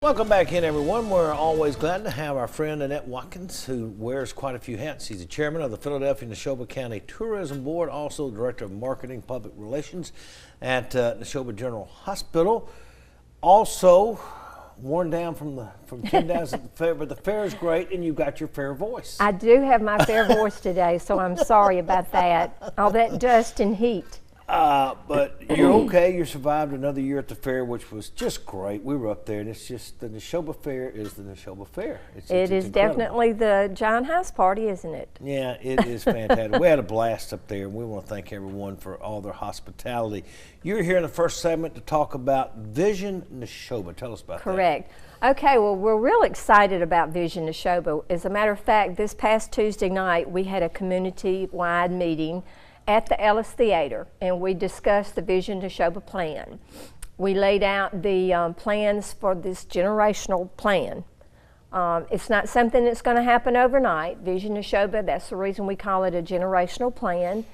Welcome back in, everyone. We're always glad to have our friend Annette Watkins, who wears quite a few hats. She's the chairman of the Philadelphia Neshoba County Tourism Board, also director of marketing public relations at Neshoba General Hospital. Also worn down from 10 days at the fair, but the fair is great, and you've got your fair voice. I do have my fair voice today, so I'm sorry about that. All that dust and heat. But you're okay. You survived another year at the fair, which was just great. We were up there, and it's just the Neshoba Fair is the Neshoba Fair. It's incredible. Definitely the Giant House Party, isn't it? Yeah, it is fantastic. We had a blast up there, and we want to thank everyone for all their hospitality. You're here in the first segment to talk about Vision Neshoba. Tell us about that. Correct. Okay, well, we're real excited about Vision Neshoba. As a matter of fact, this past Tuesday night, we had a community-wide meeting at the Ellis Theater, and we discussed the Vision Neshoba plan. We laid out the plans for this generational plan. It's not something that's going to happen overnight. Vision Neshoba, that's the reason we call it a generational plan.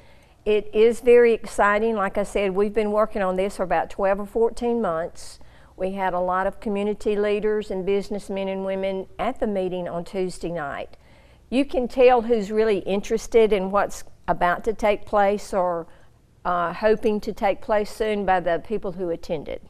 It is very exciting. Like I said, we've been working on this for about 12 or 14 months. We had a lot of community leaders and businessmen and women at the meeting on Tuesday night. You can tell who's really interested in what's about to take place or hoping to take place soon by the people who attended.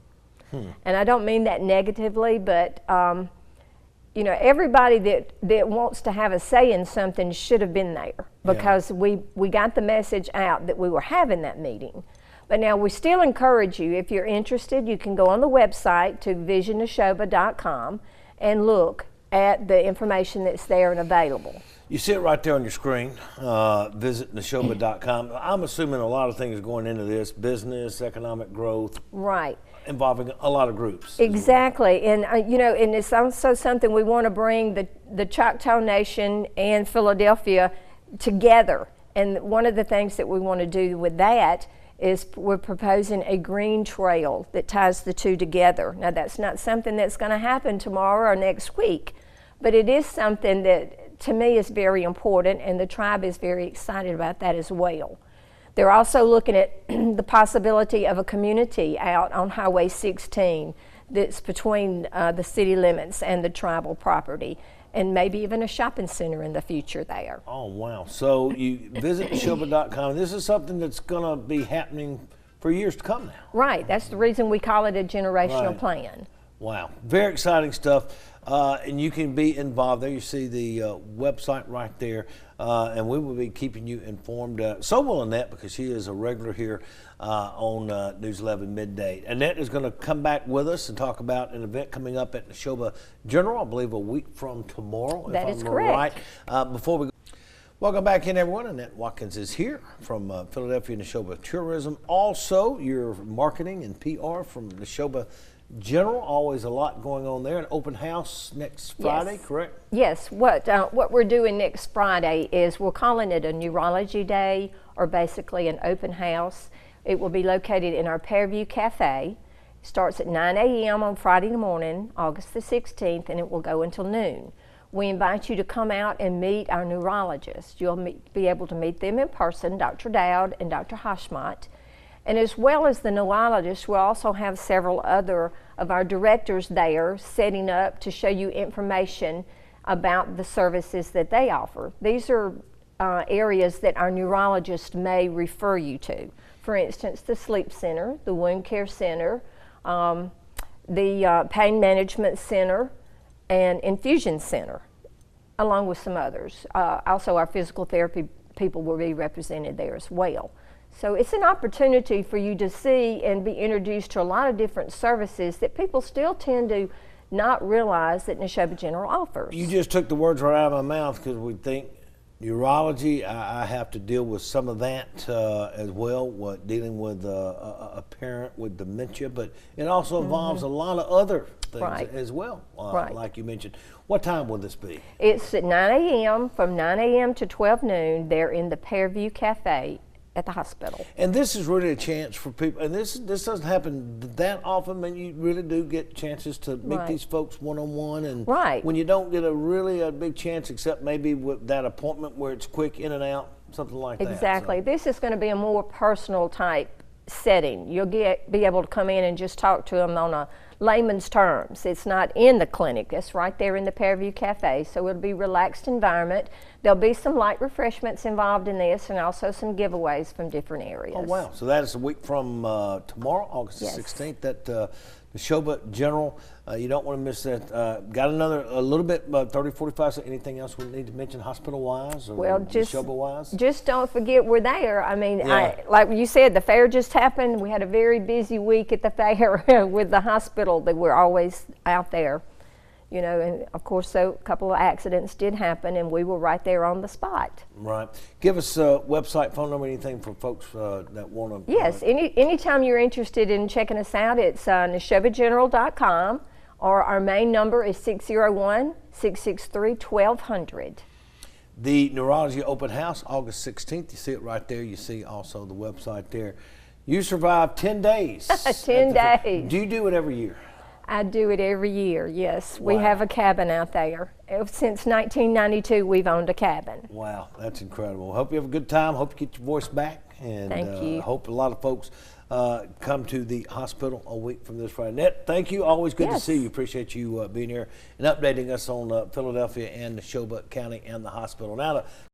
And I don't mean that negatively, but you know, everybody that wants to have a say in something should have been there, because we got the message out that we were having that meeting. But now we still encourage you, if you're interested, you can go on the website to visionneshoba.com and look at the information that's there and available. You see it right there on your screen. Visit Neshoba.com. I'm assuming a lot of things going into this, business, economic growth. Right. Involving a lot of groups. Exactly. And you know, and it's also something we want to bring the Choctaw Nation and Philadelphia together. And one of the things that we want to do with that is we're proposing a green trail that ties the two together. Now, that's not something that's going to happen tomorrow or next week, but it is something that to me is very important, and the tribe is very excited about that as well. They're also looking at the possibility of a community out on Highway 16 that's between the city limits and the tribal property, and maybe even a shopping center in the future there. Oh, wow. So you visit Neshoba.com. This is something that's going to be happening for years to come now. Right. That's the reason we call it a generational plan. Wow. Very exciting stuff. And you can be involved there. You see the website right there. And we will be keeping you informed. So will Annette, because she is a regular here on News 11 Midday. Annette is going to come back with us and talk about an event coming up at Neshoba General, I believe a week from tomorrow. That is correct. Right. Before we go, welcome back in, everyone. Annette Watkins is here from Philadelphia Neshoba Tourism. Also, your marketing and PR from Neshoba General. Always a lot going on there. An open house next Friday, correct? Yes. What we're doing next Friday is we're calling it a neurology day, or basically an open house. It will be located in our Pearview Cafe. It starts at 9 a.m. on Friday morning, August the 16th, and it will go until noon. We invite you to come out and meet our neurologists. You'll be able to meet them in person, Dr. Dowd and Dr. Hashmat. And as well as the neurologists, we'll also have several other of our directors there setting up to show you information about the services that they offer. These are areas that our neurologists may refer you to. For instance, the sleep center, the wound care center, the pain management center, and infusion center, along with some others. Also, our physical therapy people will be represented there as well. So it's an opportunity for you to see and be introduced to a lot of different services that people still tend to not realize that Neshoba General offers. You just took the words right out of my mouth, because we think neurology, I have to deal with some of that as well, dealing with a parent with dementia, but it also involves a lot of other things as well, like you mentioned. What time will this be? It's at 9 a.m. from 9 a.m. to 12 noon. They're in the Pearview Cafe at the hospital. And this is really a chance for people, and this doesn't happen that often, and you really do get chances to meet these folks one-on-one, and when you don't get a big chance, except maybe with that appointment where it's quick in and out, something like that. Exactly. So this is going to be a more personal type setting. You'll be able to come in and just talk to them on a layman's terms. It's not in the clinic. It's right there in the Fairview Cafe. So it'll be a relaxed environment. There'll be some light refreshments involved in this and also some giveaways from different areas. Oh, wow. So that is a week from tomorrow, August the 16th. That Neshoba General, you don't want to miss that. Got a little bit, 30, 45, so anything else we need to mention hospital-wise or Neshoba-wise? Just don't forget we're there. I mean, Yeah. like you said, the fair just happened. We had a very busy week at the fair with the hospital. That we're always out there. You know, and of course, so a couple of accidents did happen, and we were right there on the spot. Right. Give us a website, phone number, anything for folks that want to. Yes, anytime you're interested in checking us out, it's neshobageneral.com, or our main number is 601-663-1200. The Neurology Open House, August 16th. You see it right there. You see also the website there. You survived 10 days. 10 days. Do you do it every year? I do it every year, yes. Wow. We have a cabin out there. Since 1992, we've owned a cabin. Wow, that's incredible. Hope you have a good time. Hope you get your voice back. And Thank you. Hope a lot of folks come to the hospital a week from this Friday. Annette, thank you. Always good to see you. Appreciate you being here and updating us on Philadelphia and Neshoba County and the hospital. Now to